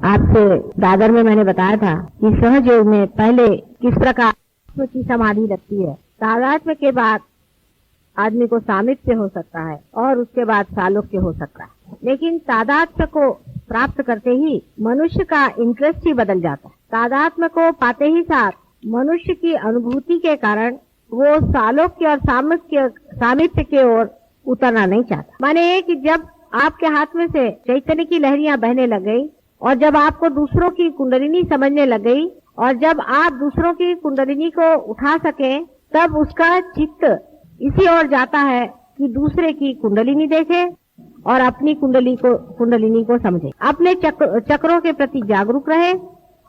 आपसे दादर में मैंने बताया था कि सहयोग में पहले किस प्रकार की समाधि लगती है। तादात्म्य के बाद आदमी को सामिप्य हो सकता है और उसके बाद सालोक्य हो सकता है, लेकिन तादात्म्य को प्राप्त करते ही मनुष्य का इंटरेस्ट ही बदल जाता है। तादात्म्य को पाते ही साथ मनुष्य की अनुभूति के कारण वो सालोक्य और सामिप्य की ओर उतरना नहीं चाहता। माने कि जब आपके हाथ में से चैतन्य की लहरियां बहने लग गई और जब आपको दूसरों की कुंडलिनी समझने लग गई और जब आप दूसरों की कुंडलिनी को उठा सके, तब उसका चित्त इसी ओर जाता है कि दूसरे की कुंडलिनी देखे और अपनी कुंडलिनी को समझे, अपने चक्रों के प्रति जागरूक रहे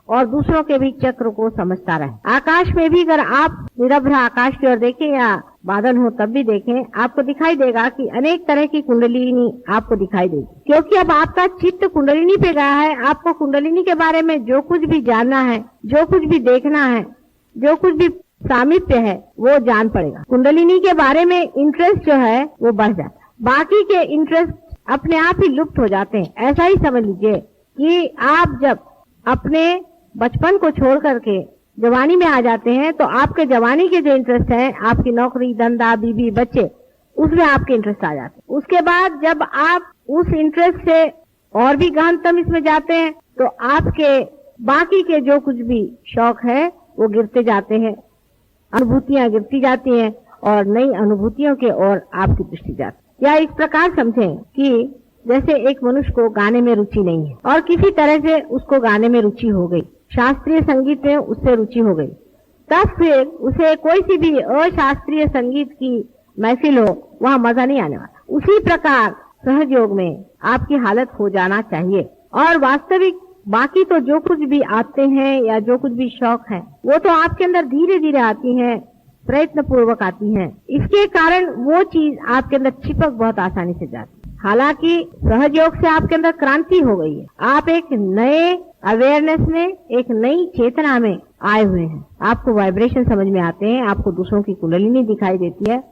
और दूसरों के भी चक्र को समझता रहे। आकाश में भी अगर आप निरभ्र आकाश की ओर देखें या बादल हो तब भी देखें, आपको दिखाई देगा कि अनेक तरह की कुंडलिनी आपको दिखाई देगी, क्योंकि अब आपका चित्त कुंडलिनी पे गया है। आपको कुंडलिनी के बारे में जो कुछ भी जानना है, जो कुछ भी देखना है, जो कुछ भी सामीप्य है, वो जान पड़ेगा। कुंडलिनी के बारे में इंटरेस्ट जो है वो बढ़ जाता है, बाकी के इंटरेस्ट अपने आप ही लुप्त हो जाते हैं। ऐसा ही समझ लीजिए कि आप जब अपने बचपन को छोड़ करके जवानी में आ जाते हैं तो आपके जवानी के जो इंटरेस्ट है, आपकी नौकरी, धंधा, बीवी, बच्चे, उसमें आपके इंटरेस्ट आ जाते हैं। उसके बाद जब आप उस इंटरेस्ट से और भी गहनतम इसमें जाते हैं तो आपके बाकी के जो कुछ भी शौक है वो गिरते जाते हैं, अनुभूतियां गिरती जाती हैं और नई अनुभूतियों के ओर आपकी दृष्टि जाती है। या इस प्रकार समझें कि जैसे एक मनुष्य को गाने में रुचि नहीं है और किसी तरह से उसको गाने में रुचि हो गई, शास्त्रीय संगीत में उससे रुचि हो गई, तब फिर उसे कोई सी भी अशास्त्रीय संगीत की महफिल हो, वहाँ मजा नहीं आने वाला। उसी प्रकार सहयोग में आपकी हालत हो जाना चाहिए और वास्तविक बाकी तो जो कुछ भी आते हैं या जो कुछ भी शौक है वो तो आपके अंदर धीरे धीरे आती हैं, प्रयत्न पूर्वक आती हैं। इसके कारण वो चीज आपके अंदर चिपक बहुत आसानी से जाती है। हालांकि सहयोग से आपके अंदर क्रांति हो गई है, आप एक नए अवेयरनेस में, एक नई चेतना में आए हुए हैं। आपको वाइब्रेशन समझ में आते हैं, आपको दूसरों की कुंडलिनी दिखाई देती है।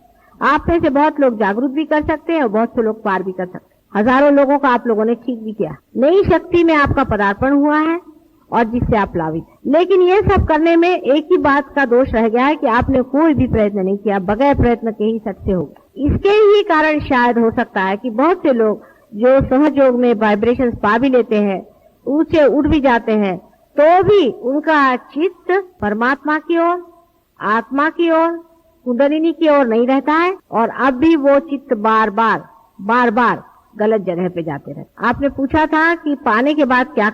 आप में से बहुत लोग जागरूक भी कर सकते हैं और बहुत से लोग पार भी कर सकते हैं। हजारों लोगों का आप लोगों ने ठीक भी किया। नई शक्ति में आपका पदार्पण हुआ है और जिससे आप लाभित हैं। लेकिन ये सब करने में एक ही बात का दोष रह गया है कि आपने कोई भी प्रयत्न नहीं किया, बगैर प्रयत्न के ही सत्य हो गया। इसके ही कारण शायद हो सकता है कि बहुत से लोग जो सहयोग में वाइब्रेशन पा भी लेते हैं, ऊंचे उठ भी जाते हैं, तो भी उनका चित्त परमात्मा की ओर, आत्मा की ओर, कुंडलिनी की ओर नहीं रहता है और अब भी वो चित्त बार बार गलत जगह पे जाते रहते। आपने पूछा था कि पाने के बाद क्या